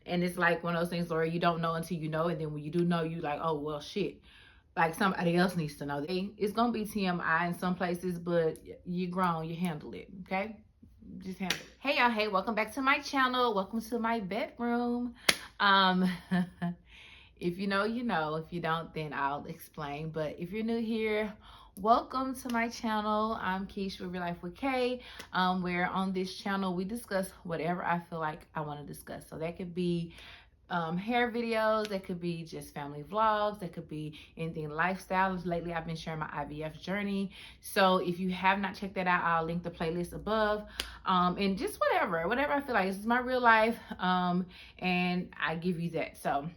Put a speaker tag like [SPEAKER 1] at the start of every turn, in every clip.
[SPEAKER 1] And it's like one of those things where you don't know until you know. And then when you do know, you like, oh, well, shit. Like somebody else needs to know. It's going to be TMI in some places, but you're grown. You handle it, okay? Just handle it. Hey, y'all. Hey, welcome back to my channel. Welcome to my bedroom. If you know, you know. If you don't, then I'll explain. But if you're new here, welcome to my channel. I'm Keisha with Real Life with Kay. Where on this channel we discuss whatever I feel like I want to discuss. So that could be hair videos, that could be just family vlogs, that could be anything lifestyle. Lately I've been sharing my IVF journey, so if you have not checked that out, I'll link the playlist above. And just whatever I feel like. This is my real life, and I give you that. So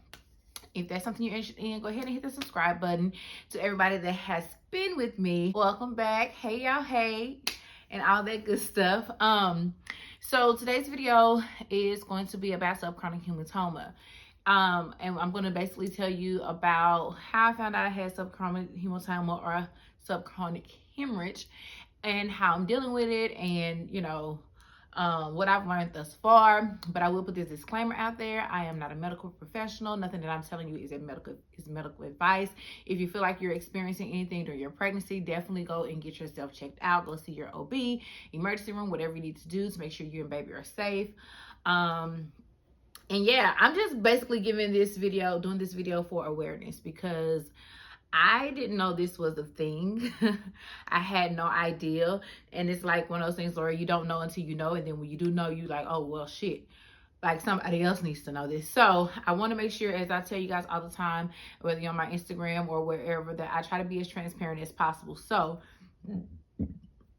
[SPEAKER 1] if that's something you're interested in, go ahead and hit the subscribe button. To everybody that has been with me, welcome back. Hey y'all, hey, and all that good stuff. So today's video is going to be about subchorionic hematoma. And I'm going to basically tell you about how I found out I had subchorionic hematoma or subchorionic hemorrhage, and how I'm dealing with it, and what I've learned thus far. But I will put this disclaimer out there: I am not a medical professional. Nothing that I'm telling you is medical advice. If you feel like you're experiencing anything during your pregnancy, definitely go and get yourself checked out. Go see your OB, emergency room, whatever you need to do to make sure you and baby are safe. And yeah, I'm just basically doing this video for awareness, because I didn't know this was a thing. I had no idea. And it's like one of those things where you don't know until you know. And then when you do know, you like, oh, well, shit. Like somebody else needs to know this. So I want to make sure, as I tell you guys all the time, whether you're on my Instagram or wherever, that I try to be as transparent as possible. So,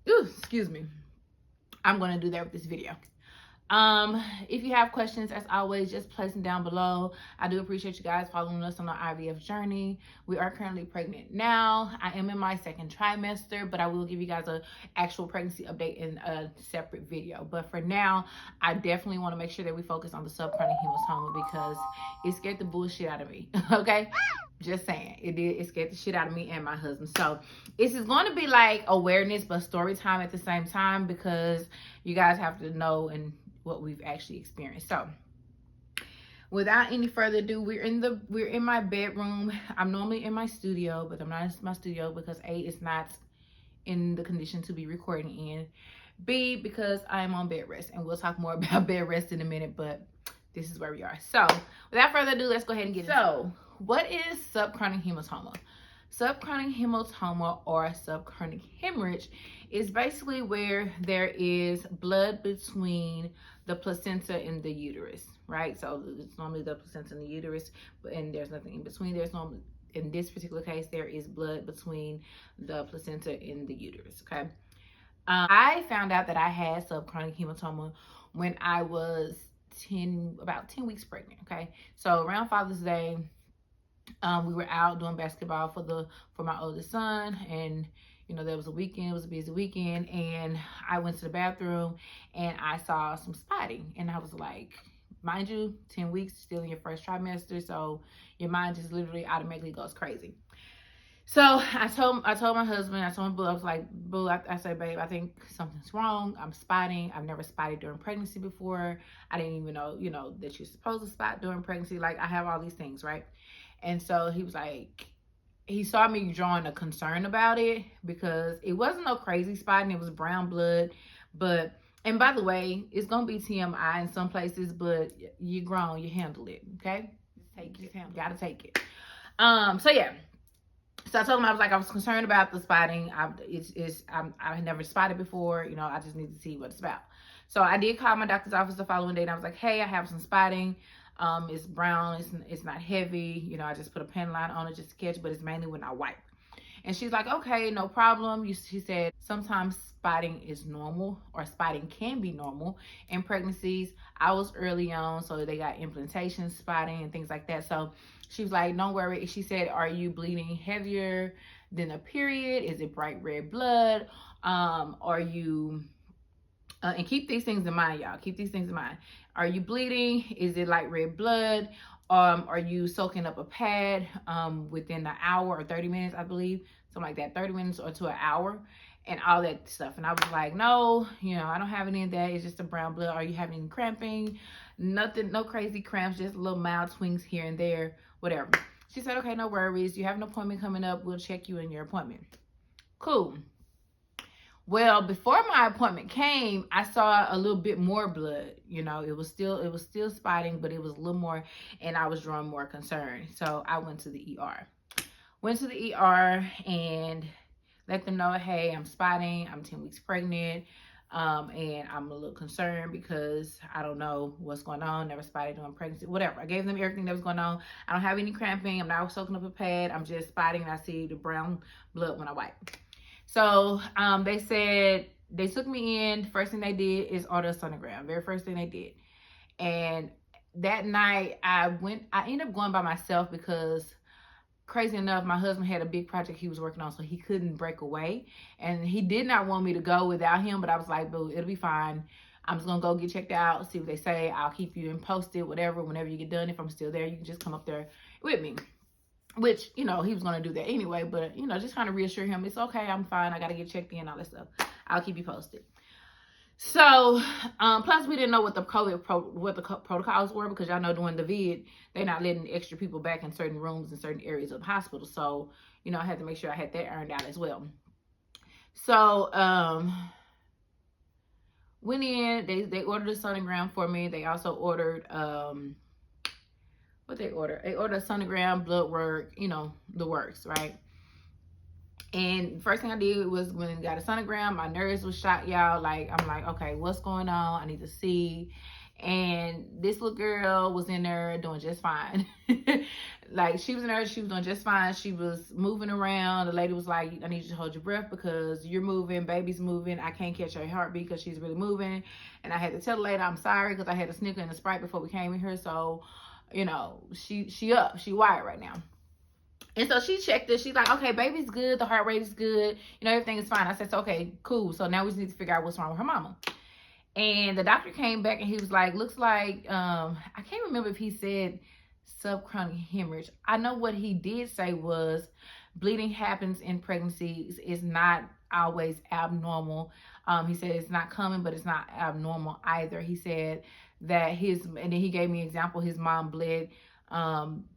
[SPEAKER 1] excuse me. I'm going to do that with this video. If you have questions, as always, just place them down below. I do appreciate you guys following us on our IVF journey. We are currently pregnant now. I am in my second trimester, but I will give you guys an actual pregnancy update in a separate video. But for now, I definitely want to make sure that we focus on the subchorionic hematoma, because it scared the bullshit out of me. Okay? Just saying, it scared the shit out of me and my husband. So this is going to be like awareness but story time at the same time, because you guys have to know and what we've actually experienced. So without any further ado, we're in my bedroom. I'm normally in my studio, but I'm not in my studio because A, it's not in the condition to be recording in. B, because I am on bed rest, and we'll talk more about bed rest in a minute, but this is where we are. So without further ado, let's go ahead and get it. So what is subchorionic hematoma? Subchorionic hematoma, or subchorionic hemorrhage, is basically where there is blood between the placenta and the uterus, right? So it's normally the placenta and the uterus, and there's nothing in between. There's normally, in this particular case, there is blood between the placenta and the uterus, okay? I found out that I had subchorionic hematoma when I was about 10 weeks pregnant, okay? So around Father's Day, we were out doing basketball for my oldest son, and there was a weekend. It was a busy weekend, and I went to the bathroom and I saw some spotting, and I was like, mind you, 10 weeks, still in your first trimester, so your mind just literally automatically goes crazy. So I told my husband, I told Boo, I was like, Boo, I said, babe, I think something's wrong. I'm spotting. I've never spotted during pregnancy before. I didn't even know, that you're supposed to spot during pregnancy. Like, I have all these things, right? And so he was like, he saw me drawing a concern about it, because it wasn't no crazy spotting. It was brown blood. But, and by the way, it's going to be TMI in some places, but you're grown. You handle it, okay? Take it. Gotta take it. So yeah. So I told him, I was concerned about the spotting. I had never spotted before. I just need to see what it's about. So I did call my doctor's office the following day, and I was like, hey, I have some spotting. It's brown. It's not heavy. I just put a pen line on it just to catch, but it's mainly when I wipe. And she's like, okay, no problem. She said sometimes spotting is normal, or spotting can be normal in pregnancies. I was early on, so they got implantation spotting and things like that. So she was like, don't worry. She said, are you bleeding heavier than a period? Is it bright red blood? Are you, and keep these things in mind, y'all. Keep these things in mind. Are you bleeding? Is it light red blood? Are you soaking up a pad within an hour or 30 minutes, I believe, something like that, 30 minutes or to an hour, and all that stuff. And I was like, no, I don't have any of that. It's just a brown blood. Are you having cramping? Nothing, no crazy cramps, just little mild swings here and there, whatever. She said, okay, no worries. You have an appointment coming up. We'll check you in your appointment. Cool. Well, before my appointment came, I saw a little bit more blood. You know, it was still spotting, but it was a little more, and I was drawing more concern. So I went to the ER. Went to the ER and let them know, hey, I'm spotting. I'm 10 weeks pregnant. And I'm a little concerned because I don't know what's going on. Never spotted during pregnancy, whatever. I gave them everything that was going on. I don't have any cramping. I'm not soaking up a pad. I'm just spotting. I see the brown blood when I wipe. So they said they took me in. First thing they did is order a sonogram. Very first thing they did. And that night I ended up going by myself because, crazy enough, my husband had a big project he was working on, so he couldn't break away. And he did not want me to go without him, but I was like, boo, it'll be fine. I'm just going to go get checked out, see what they say. I'll keep you posted, whatever. Whenever you get done, if I'm still there, you can just come up there with me. Which, you know, he was going to do that anyway, but, you know, just trying to reassure him, it's okay, I'm fine. I got to get checked in, all that stuff. I'll keep you posted. So, plus we didn't know what the protocols were, because y'all know during the vid, they're not letting extra people back in certain rooms in certain areas of the hospital. So, you know, I had to make sure I had that ironed out as well. So, went in, they ordered a sonogram for me. They also ordered, what they ordered? They ordered a sonogram, blood work, you know, the works, right? And first thing I did was, when I got a sonogram, my nerves was shot, y'all. Like, I'm like, okay, what's going on? I need to see. And this little girl was in there doing just fine. Like, she was in there, she was doing just fine. She was moving around. The lady was like, I need you to hold your breath because you're moving, baby's moving. I can't catch her heartbeat because she's really moving. And I had to tell the lady, I'm sorry, because I had a Snicker and a Sprite before we came in here. So, you know, she wired right now. And so she checked it. She's like, okay, baby's good. The heart rate is good. You know, everything is fine. I said, okay, cool. So now we just need to figure out what's wrong with her mama. And the doctor came back and he was like, looks like, I can't remember if he said subchorionic hemorrhage. I know what he did say was bleeding happens in pregnancies. It's not always abnormal. He said it's not common, but it's not abnormal either. He said that and then he gave me an example. His mom bled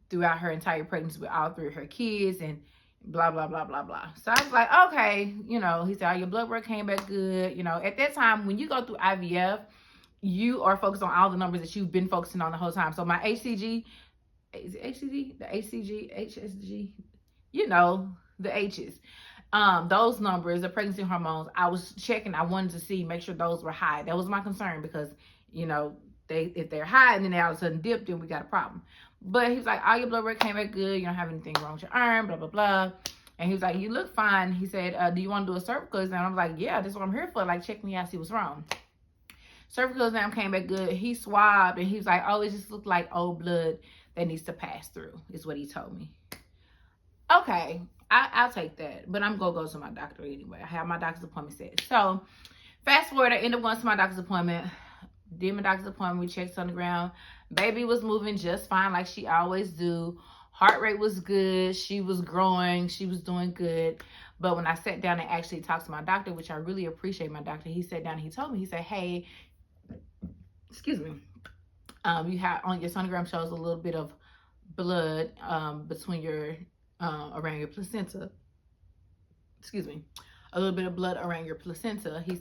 [SPEAKER 1] throughout her entire pregnancy with all three of her kids, and blah, blah, blah, blah, blah. So I was like, okay, you know, he said, oh, your blood work came back good. You know, at that time, when you go through IVF, you are focused on all the numbers that you've been focusing on the whole time. So my HCG, is it HCG? The HCG, HSG, you know, the H's. Those numbers, the pregnancy hormones, I was checking. I wanted to see, make sure those were high. That was my concern because, you know, if they're high and then they all of a sudden dip, then we got a problem. But he was like, all your blood work came back good. You don't have anything wrong with your arm, blah, blah, blah. And he was like, you look fine. He said, do you want to do a cervical exam? I was like, yeah, this is what I'm here for. Like, check me out, see what's wrong. Cervical exam came back good. He swabbed and he was like, oh, it just looked like old blood that needs to pass through, is what he told me. Okay, I'll take that. But I'm going to go to my doctor anyway. I have my doctor's appointment set. So, fast forward, I ended up going to my doctor's appointment. Did my doctor's appointment. We checked on the ground. Baby was moving just fine, like she always do. Heart rate was good. She was growing. She was doing good. But when I sat down and actually talked to my doctor, which I really appreciate my doctor, he sat down and he told me, he said, hey, excuse me, you have on your sonogram shows a little bit of blood between your around your placenta. Excuse me, a little bit of blood around your placenta. He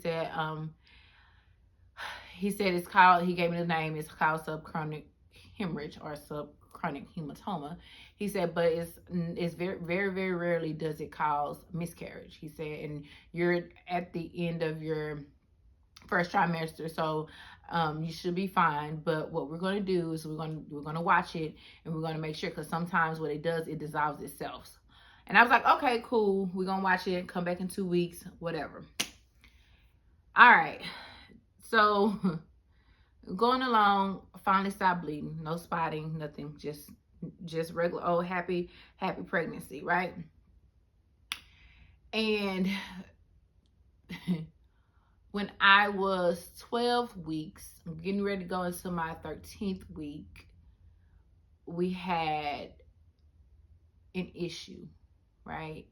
[SPEAKER 1] said it's called, he gave me the name, it's called subchorionic hemorrhage or subchorionic hematoma. He said, but it's very, very, very rarely does it cause miscarriage. He said, and you're at the end of your first trimester, so you should be fine. But what we're going to do is we're going to watch it, and we're going to make sure, because sometimes what it does, it dissolves itself. And I was like, okay, cool, we're going to watch it, come back in 2 weeks, whatever. All right. So, going along, finally stopped bleeding. No spotting, nothing. Just regular old happy pregnancy, right? And when I was 12 weeks, getting ready to go into my 13th week, we had an issue, right?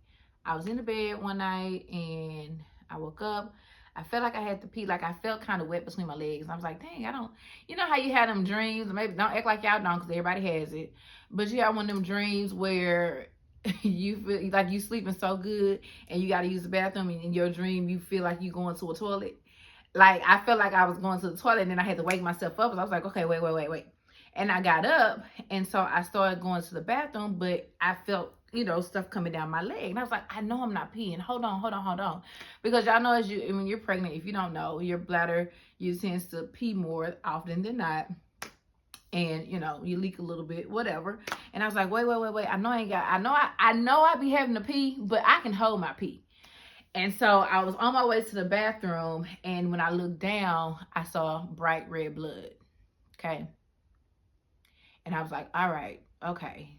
[SPEAKER 1] I was in the bed one night and I woke up. I felt like I had to pee. Like I felt kind of wet between my legs. And I was like, dang, I don't, you know how you had them dreams? Maybe don't act like y'all don't, because everybody has it. But you have one of them dreams where you feel like you sleeping so good and you got to use the bathroom, and in your dream you feel like you going to a toilet. Like I felt like I was going to the toilet, and then I had to wake myself up. So I was like, okay, wait. And I got up, and so I started going to the bathroom, but I felt, you know, stuff coming down my leg. And I was like, I know I'm not peeing. Hold on. Because y'all know, when you're pregnant, if you don't know, your bladder, you tends to pee more often than not. And, you know, you leak a little bit, whatever. And I was like, wait. I know I be having to pee, but I can hold my pee. And so I was on my way to the bathroom, and when I looked down, I saw bright red blood. Okay. And I was like, all right, okay.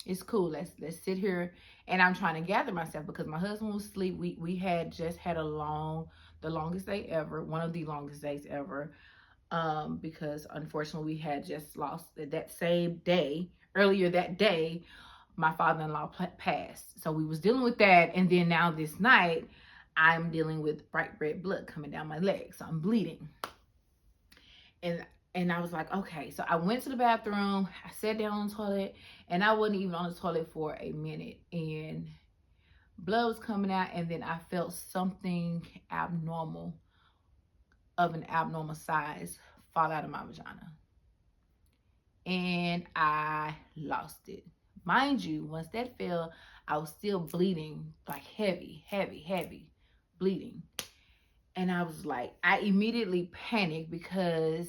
[SPEAKER 1] It's cool. Let's sit here. And I'm trying to gather myself because my husband was asleep. We had just had the longest day ever, one of the longest days ever. Because unfortunately we had just lost that same day, earlier that day, my father-in-law passed. So we was dealing with that. And then now this night, I'm dealing with bright red blood coming down my leg. So I'm bleeding. And I was like, okay. So I went to the bathroom. I sat down on the toilet, and I wasn't even on the toilet for a minute. And blood was coming out, and then I felt something abnormal, of an abnormal size, fall out of my vagina. And I lost it. Mind you, once that fell, I was still bleeding, like heavy bleeding. And I was like, I immediately panicked because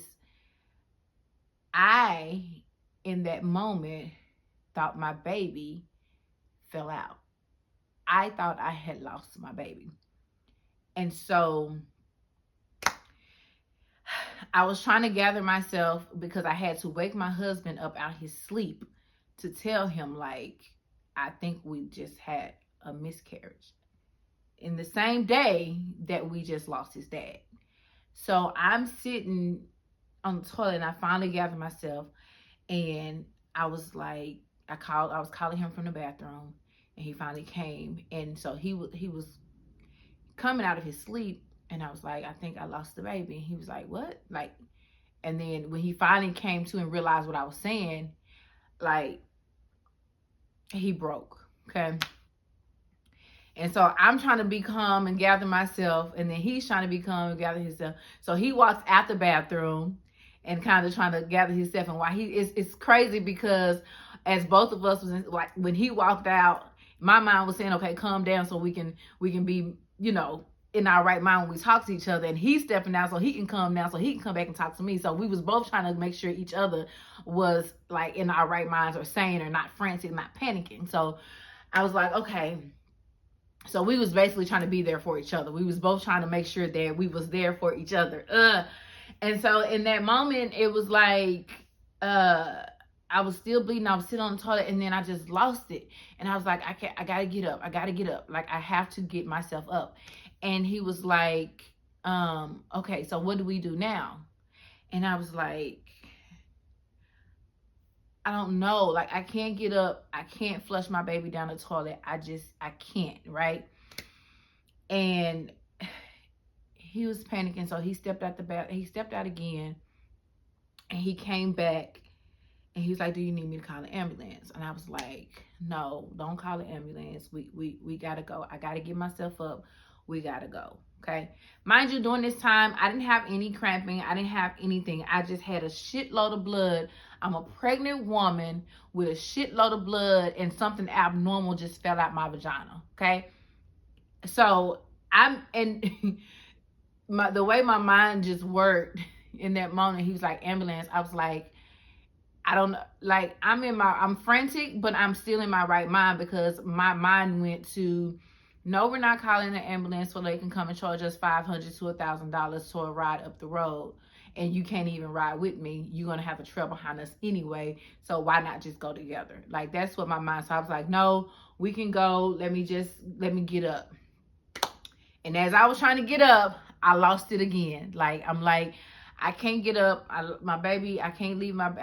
[SPEAKER 1] I, in that moment, thought my baby fell out. I thought I had lost my baby. And so I was trying to gather myself because I had to wake my husband up out of his sleep to tell him, like, I think we just had a miscarriage in the same day that we just lost his dad. So I'm sitting on the toilet, and I finally gathered myself, and I was like, I was calling him from the bathroom, and he finally came. And so he was coming out of his sleep, and I was like, I think I lost the baby. And he was like, what? Like, and then when he finally came to and realized what I was saying, like, he broke. Okay. And so I'm trying to be calm and gather myself, and then he's trying to be calm and gather himself. So he walks out the bathroom and kind of trying to gather himself. And why it's crazy because as both of us was like, when he walked out, my mind was saying, okay, calm down so we can be, you know, in our right mind when we talk to each other. And he's stepping down so he can calm down so he can come back and talk to me. So we was both trying to make sure each other was like in our right minds, or sane, or not frantic, not panicking. So I was like, okay. So we was basically trying to be there for each other. We was both trying to make sure that we was there for each other. And so in that moment, it was like, I was still bleeding. I was sitting on the toilet, and then I just lost it. And I was like, I gotta get up. Like, I have to get myself up. And he was like, okay, so what do we do now? And I was like, I don't know. Like, I can't get up. I can't flush my baby down the toilet. I can't, right? And he was panicking. So he stepped out the bath. He stepped out again, and he came back, and he was like, do you need me to call an ambulance? And I was like, no, don't call an ambulance. We gotta go. I gotta get myself up. We gotta go. Okay. Mind you, during this time, I didn't have any cramping. I didn't have anything. I just had a shitload of blood. I'm a pregnant woman with a shitload of blood, and something abnormal just fell out my vagina. Okay. So the way my mind just worked in that moment, he was like, ambulance. I was like, I don't know. Like, I'm frantic, but I'm still in my right mind, because my mind went to, no, we're not calling an ambulance so they can come and charge us $500 to $1,000 to a ride up the road. And you can't even ride with me. You're going to have a trail behind us anyway. So why not just go together? Like, that's what my mind. So I was like, no, we can go. Let me get up. And as I was trying to get up, I lost it again. Like, I'm like, I can't get up. I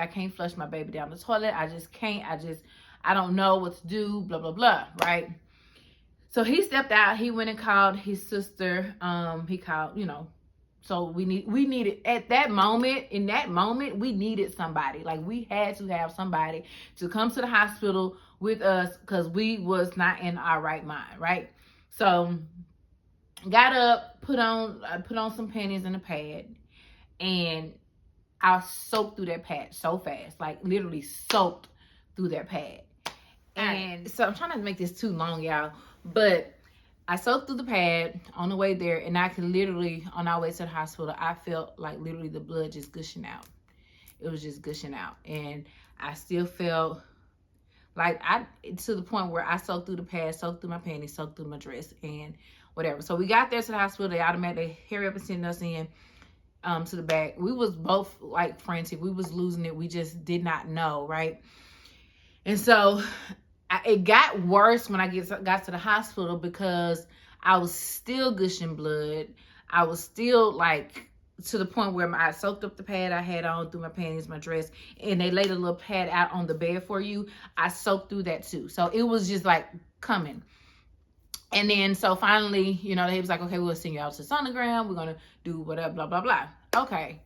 [SPEAKER 1] can't flush my baby down the toilet. I just can't. I don't know what to do, blah, blah, blah. Right. So he stepped out. He went and called his sister. He called, so we needed at that moment, in that moment, we needed somebody. Like, we had to have somebody to come to the hospital with us because we was not in our right mind, right? So got up, put on some panties and a pad, and I soaked through that pad so fast, like literally soaked through that pad. And so I'm trying not to make this too long, y'all, but I soaked through the pad on the way there, and I could literally, on our way to the hospital, I felt like literally the blood just gushing out. It was just gushing out. And I still felt like to the point where I soaked through the pad, soaked through my panties, soaked through my dress, and whatever. So we got there to the hospital. They automatically hurry up and send us in to the back. We was both like frantic. We was losing it. We just did not know, right? And so it got worse when I got to the hospital because I was still gushing blood. I was still like to the point where I soaked up the pad I had on through my panties, my dress, and they laid a little pad out on the bed for you. I soaked through that too. So it was just like coming. And then so finally, he was like, okay, we'll send you out to sonogram. We're going to do whatever, blah, blah, blah. Okay.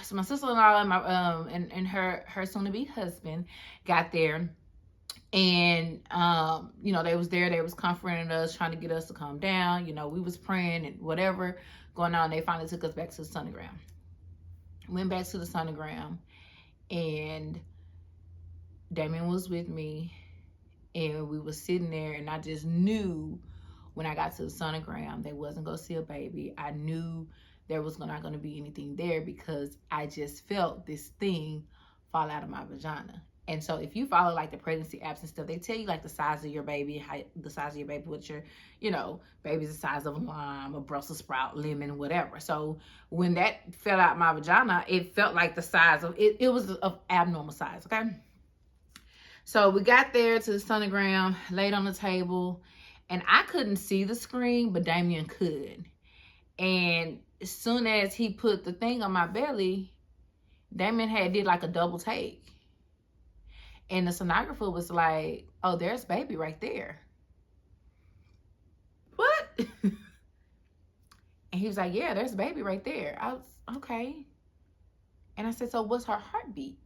[SPEAKER 1] So my sister-in-law and my and her soon-to-be husband got there. And, they was there. They was comforting us, trying to get us to calm down. We was praying and whatever going on. They finally took us back to the sonogram. Went back to the sonogram. And Damien was with me. And we was sitting there. And I just knew when I got to the sonogram, they wasn't going to see a baby. I knew there was not going to be anything there because I just felt this thing fall out of my vagina. And so if you follow like the pregnancy apps and stuff, they tell you like the size of your baby, the size of your baby, with your, baby's the size of a lime, a Brussels sprout, lemon, whatever. So when that fell out my vagina, it felt like the size of, it was of abnormal size, okay? So we got there to the sonogram, laid on the table, and I couldn't see the screen, but Damien could. And as soon as he put the thing on my belly, Damien did like a double take. And the sonographer was like, oh, there's baby right there. What? And he was like, yeah, there's baby right there. I was, okay. And I said, so what's her heartbeat?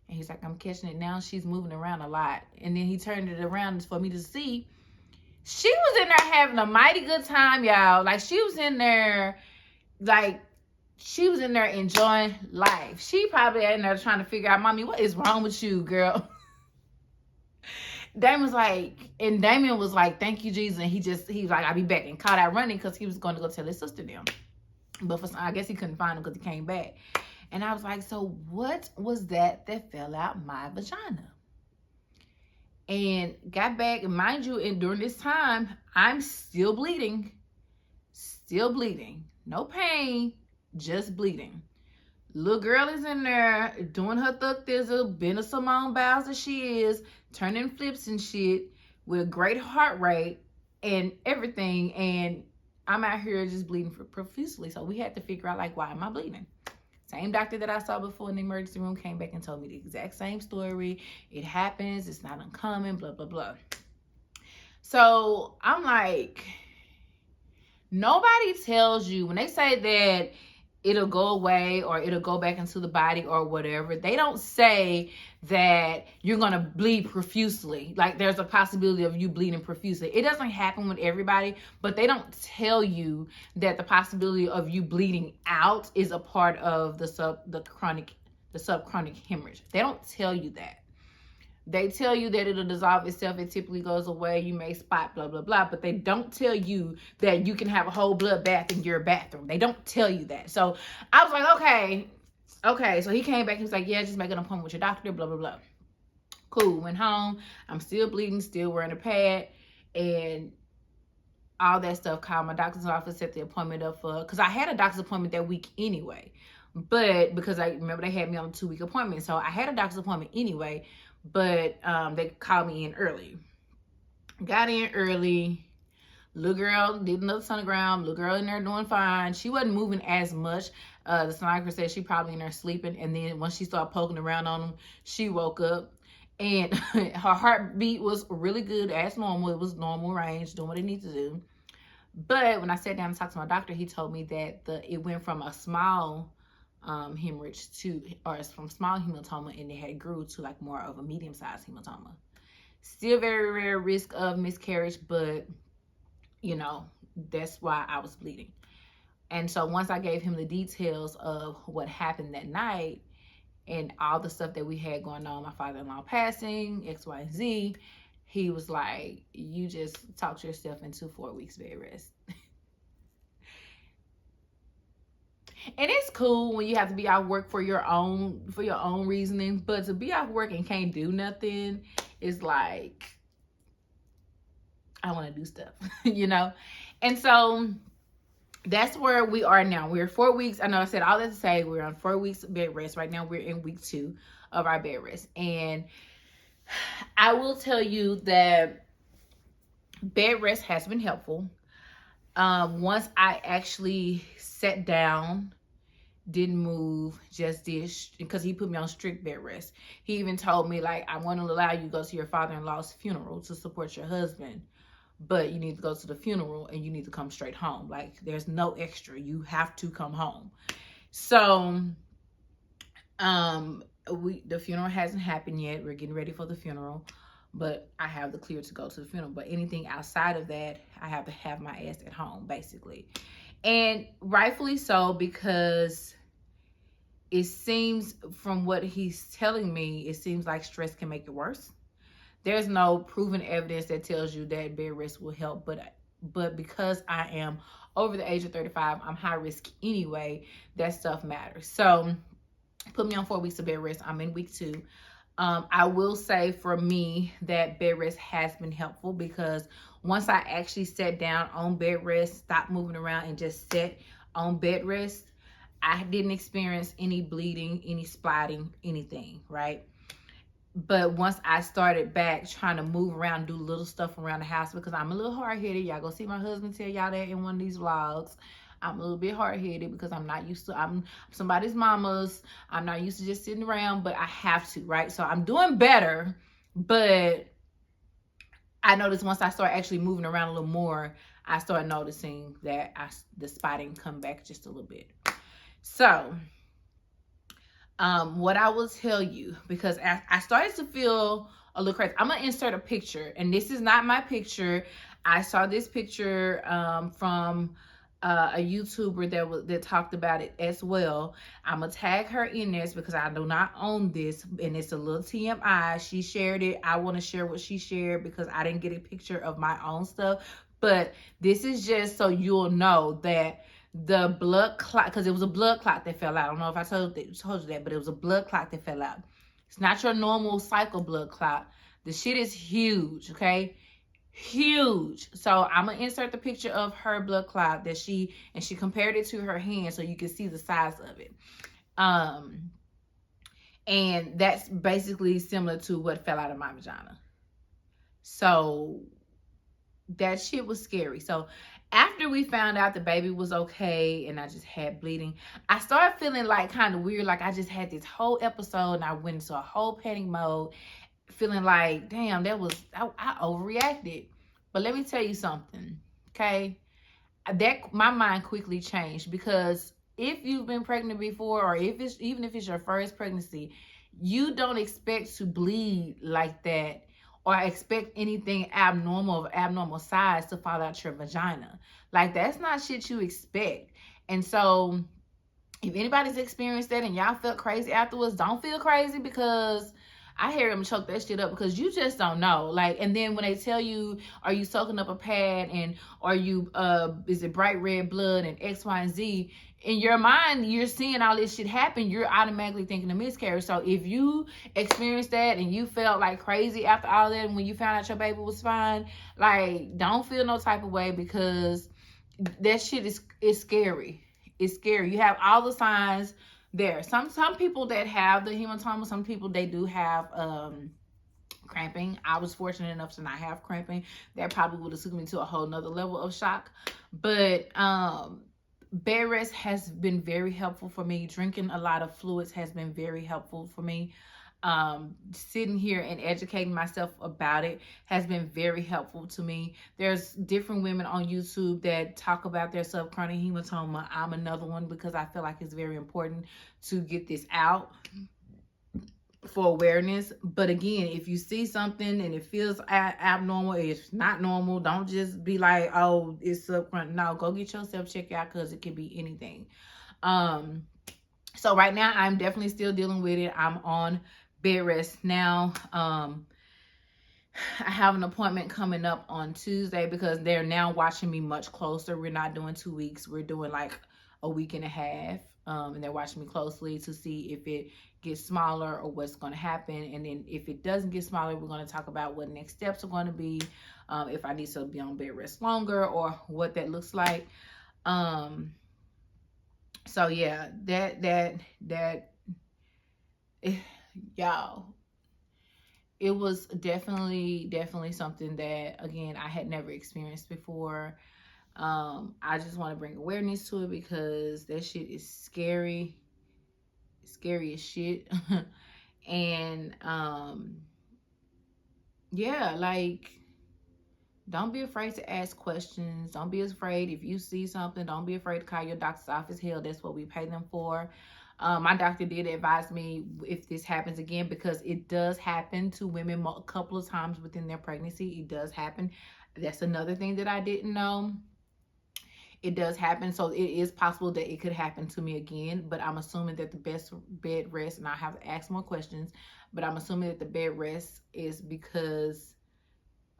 [SPEAKER 1] And he's like, I'm catching it now. She's moving around a lot. And then he turned it around for me to see. She was in there having a mighty good time, y'all. Like, she was in there, enjoying life. She probably in there trying to figure out, mommy, what is wrong with you, girl? Damien was like, thank you, Jesus. And he was like, I'll be back, and caught out running because he was going to go tell his sister them. But I guess he couldn't find him because he came back. And I was like, so what was that fell out my vagina? And got back, and mind you, and during this time, I'm still bleeding. Still bleeding. No pain, just bleeding. Little girl is in there doing her thug thizzle, been a Simone Biles as she is, turning flips and shit with a great heart rate and everything. And I'm out here just bleeding profusely. So we had to figure out, like, why am I bleeding? Same doctor that I saw before in the emergency room came back and told me the exact same story. It happens. It's not uncommon, blah, blah, blah. So I'm like, nobody tells you when they say that it'll go away or it'll go back into the body or whatever. They don't say that you're going to bleed profusely. Like, there's a possibility of you bleeding profusely. It doesn't happen with everybody, but they don't tell you that the possibility of you bleeding out is a part of the subchorionic hemorrhage. They don't tell you that. They tell you that it'll dissolve itself. It typically goes away. You may spot, blah, blah, blah. But they don't tell you that you can have a whole blood bath in your bathroom. They don't tell you that. So I was like, okay. So he came back. He was like, yeah, just make an appointment with your doctor, blah, blah, blah. Cool. Went home. I'm still bleeding, still wearing a pad, and all that stuff. Called my doctor's office, set the appointment up for, because I had a doctor's appointment that week anyway. But because I remember they had me on a 2-week appointment. So I had a doctor's appointment anyway. But they called me in early. Got in early. Little girl did another sonogram. Little girl in there doing fine. She wasn't moving as much. The sonographer said she probably in there sleeping. And then once she started poking around on him, she woke up. And her heartbeat was really good as normal. It was normal range, doing what it needs to do. But when I sat down and talked to my doctor, he told me that it went from a small hemorrhage from small hematoma, and it had grew to like more of a medium-sized hematoma. Still very rare risk of miscarriage, but you know, that's why I was bleeding. And so once I gave him the details of what happened that night and all the stuff that we had going on, my father-in-law passing, X, Y, and Z, he was like, you just talked yourself into 4 weeks bed rest. And it's cool when you have to be out work for your own reasoning, but to be out work and can't do nothing is like, I want to do stuff, you know? And so that's where we are now. We're 4 weeks. I know I said all that to say we're on 4 weeks bed rest. Right now we're in week 2 of our bed rest. And I will tell you that bed rest has been helpful. Once I actually sat down, didn't move, just did, because he put me on strict bed rest. He even told me, like, I want to allow you to go to your father-in-law's funeral to support your husband, but you need to go to the funeral and you need to come straight home. Like, there's no extra. You have to come home. So, the funeral hasn't happened yet. We're getting ready for the funeral, but I have the clear to go to the funeral. But anything outside of that, I have to have my ass at home, basically. And rightfully so, because it seems, from what he's telling me, it seems like stress can make it worse. There's no proven evidence that tells you that bed rest will help, but because I am over the age of 35, I'm high risk anyway, that stuff matters. So put me on 4 weeks of bed rest. I'm in week 2. I will say for me that bed rest has been helpful, because once I actually sat down on bed rest, stopped moving around, and just sat on bed rest, I didn't experience any bleeding, any spotting, anything, right? But once I started back trying to move around, do little stuff around the house, because I'm a little hard-headed. Y'all gonna see my husband tell y'all that in one of these vlogs. I'm a little bit hard-headed because I'm not used to, I'm somebody's mama's. I'm not used to just sitting around, but I have to, right? So I'm doing better, but I noticed once I start actually moving around a little more, I started noticing that the spotting come back just a little bit. So what I will tell you, because I started to feel a little crazy. I'm gonna insert a picture, and this is not my picture. I saw this picture from a YouTuber that talked about it as well. I'm gonna tag her in this because I do not own this, and it's a little TMI. She shared it. I want to share what she shared because I didn't get a picture of my own stuff. But this is just so you'll know that the blood clot, because it was a blood clot that fell out. I don't know if I told you that, but it was a blood clot that fell out. It's not your normal cycle blood clot. The shit is huge, okay? Huge. So I'm gonna insert the picture of her blood clot that she compared it to her hand so you can see the size of it. And that's basically similar to what fell out of my vagina. So that shit was scary. So after we found out the baby was okay and I just had bleeding, I started feeling like kind of weird. Like I just had this whole episode and I went into a whole panic mode, feeling like, damn, I overreacted. But let me tell you something, okay? My mind quickly changed, because if you've been pregnant before, or even if it's your first pregnancy, you don't expect to bleed like that or expect anything abnormal size to fall out your vagina. Like, that's not shit you expect. And so if anybody's experienced that and y'all felt crazy afterwards, don't feel crazy, because I hear them choke that shit up, because you just don't know. Like, and then when they tell you, are you soaking up a pad, and are you is it bright red blood and X, Y, and Z, in your mind you're seeing all this shit happen, you're automatically thinking of miscarriage. So if you experienced that and you felt like crazy after all that, and when you found out your baby was fine, like, don't feel no type of way, because that shit is scary. It's scary. You have all the signs there. Some people that have the hematoma, some people, they do have cramping. I was fortunate enough to not have cramping. That probably would have took me to a whole nother level of shock. But bed rest has been very helpful for me. Drinking a lot of fluids has been very helpful for me. sitting here and educating myself about it has been very helpful to me. There's different women on YouTube that talk about their subchorionic hematoma. I'm another one because I feel like it's very important to get this out for awareness. But again, if you see something and it feels abnormal, it's not normal, don't just be like, oh, it's subchorionic. No, go get yourself checked out because it could be anything. So right now I'm definitely still dealing with it. I'm on bed rest now. I have an appointment coming up on Tuesday because they're now watching me much closer. We're not doing 2 weeks. We're doing like a week and a half. And they're watching me closely to see if it gets smaller or what's going to happen. And then if it doesn't get smaller, we're going to talk about what next steps are going to be. If I need to be on bed rest longer or what that looks like. So yeah, y'all, it was definitely something that, again, I had never experienced before. I just want to bring awareness to it because that shit is scary as shit. And yeah, like, don't be afraid to ask questions. Don't be afraid if you see something. Don't be afraid to call your doctor's office. Hell, that's what we pay them for. My doctor did advise me if this happens again, because it does happen to women a couple of times within their pregnancy. It does happen. That's another thing that I didn't know. It does happen. So it is possible that it could happen to me again, but I'm assuming that the best bed rest, and I have to ask more questions, but I'm assuming that the bed rest is because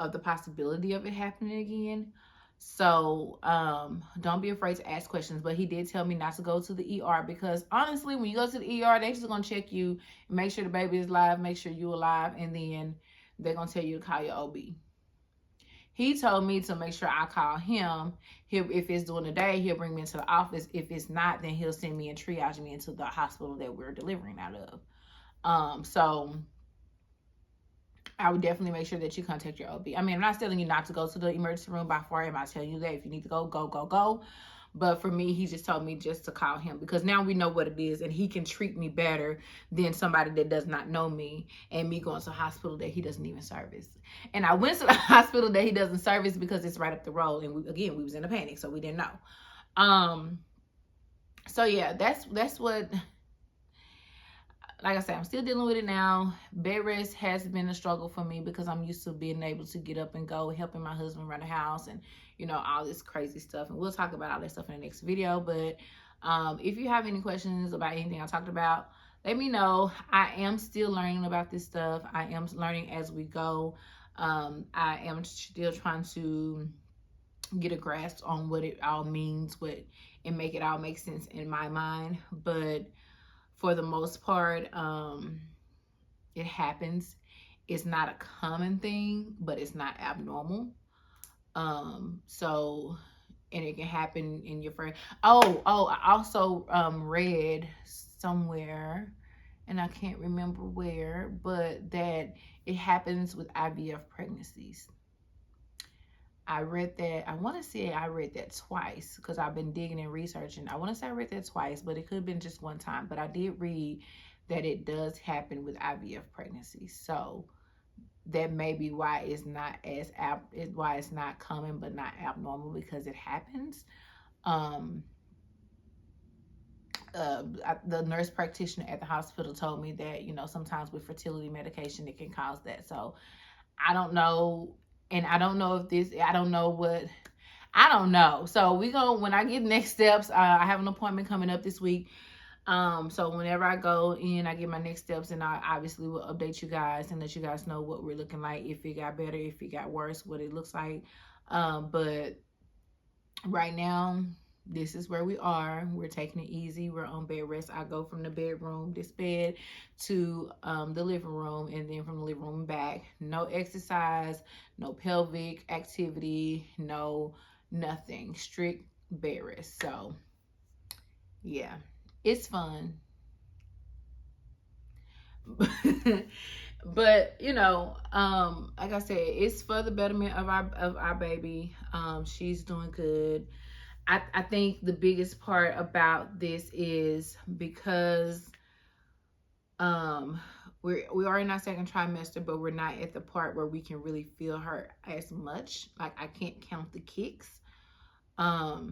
[SPEAKER 1] of the possibility of it happening again. So don't be afraid to ask questions. But he did tell me not to go to the ER, because honestly, when you go to the ER, they're just gonna check you and make sure the baby is alive, make sure you're alive, and then they're gonna tell you to call your OB. He told me to make sure I call him. If it's during the day, he'll bring me into the office. If it's not, then he'll send me and triage me into the hospital that we're delivering out of. So I would definitely make sure that you contact your OB. I mean, I'm not telling you not to go to the emergency room. By far, am I telling you that? If you need to go, go, go, go. But for me, he just told me just to call him, because now we know what it is, and he can treat me better than somebody that does not know me and me going to a hospital that he doesn't even service. And I went to the hospital that he doesn't service because it's right up the road. And we was in a panic, so we didn't know. So yeah, that's what. Like I said, I'm still dealing with it now. Bed rest has been a struggle for me because I'm used to being able to get up and go, helping my husband run the house, and, you know, all this crazy stuff. And we'll talk about all that stuff in the next video. But if you have any questions about anything I talked about, let me know. I am still learning about this stuff. I am learning as we go. I am still trying to get a grasp on what it all means, and make it all make sense in my mind. But for the most part, it happens. It's not a common thing, but it's not abnormal. So, and it can happen in your friend. I also read somewhere, and I can't remember where, but that it happens with IVF pregnancies. I read that. I want to say I read that twice, because I've been digging and researching. I want to say I read that twice, but it could have been just one time. But I did read that it does happen with IVF pregnancies. So that may be why it's not why it's not common but not abnormal, because it happens. The nurse practitioner at the hospital told me that, you know, sometimes with fertility medication it can cause that. So I don't know. And I don't know if I don't know. So when I get next steps, I have an appointment coming up this week. So whenever I go in, I get my next steps, and I obviously will update you guys and let you guys know what we're looking like, if it got better, if it got worse, what it looks like. But right now, this is where we are. We're taking it easy. We're on bed rest. I go from the bedroom, this bed, to the living room, and then from the living room back. No exercise, no pelvic activity, no nothing. Strict bed rest. So yeah, it's fun. But you know, like I said, it's for the betterment of our baby. She's doing good. I think the biggest part about this is because We are in our second trimester, but we're not at the part where we can really feel her as much. Like, I can't count the kicks, but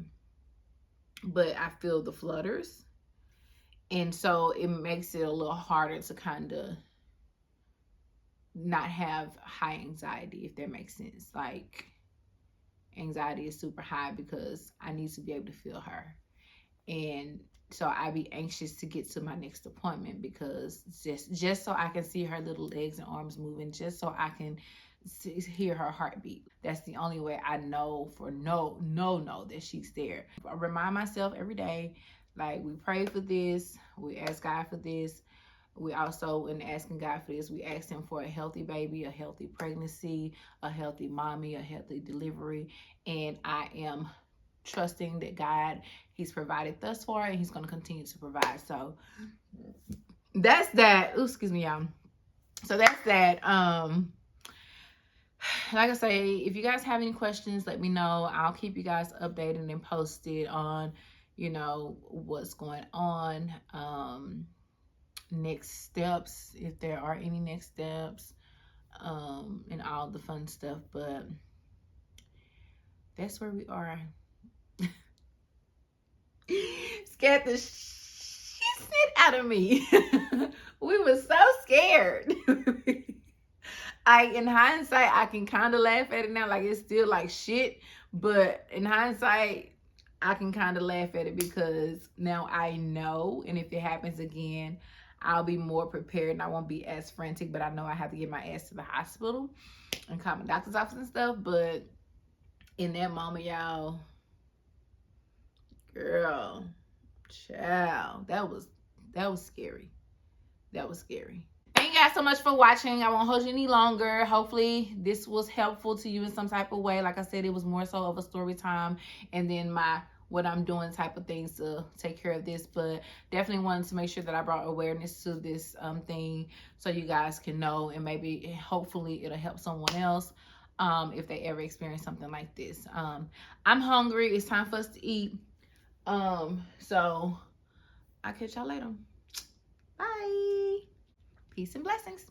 [SPEAKER 1] I feel the flutters, and so it makes it a little harder to kind of not have high anxiety, if that makes sense. Like, anxiety is super high because I need to be able to feel her, and so I be anxious to get to my next appointment, because just so I can see her little legs and arms moving, just so I can hear her heartbeat. That's the only way I know for no that she's there. I remind myself every day, like, we pray for this, we ask God for this. We also, in asking God for this, we ask him for a healthy baby, a healthy pregnancy, a healthy mommy, a healthy delivery. And I am trusting that God, he's provided thus far, and he's going to continue to provide. So that's that. Ooh, excuse me, y'all. So that's that. Like I say, if you guys have any questions, let me know. I'll keep you guys updated and posted on, what's going on. Next steps, if there are any next steps, and all the fun stuff. But that's where we are. Scared the shit out of me. We were so scared. In hindsight, I can kind of laugh at it now, like it's still like shit, but in hindsight, I can kind of laugh at it because now I know, and if it happens again, I'll be more prepared and I won't be as frantic. But I know I have to get my ass to the hospital and call my doctor's office and stuff. But in that moment, y'all, girl, child, that was scary. That was scary. Thank you guys so much for watching. I won't hold you any longer. Hopefully this was helpful to you in some type of way. Like I said, it was more so of a story time, and then what I'm doing type of things to take care of this. But definitely wanted to make sure that I brought awareness to this thing, so you guys can know, and maybe hopefully it'll help someone else if they ever experience something like this. I'm hungry. It's time for us to eat. So I'll catch y'all later. Bye. Peace and blessings.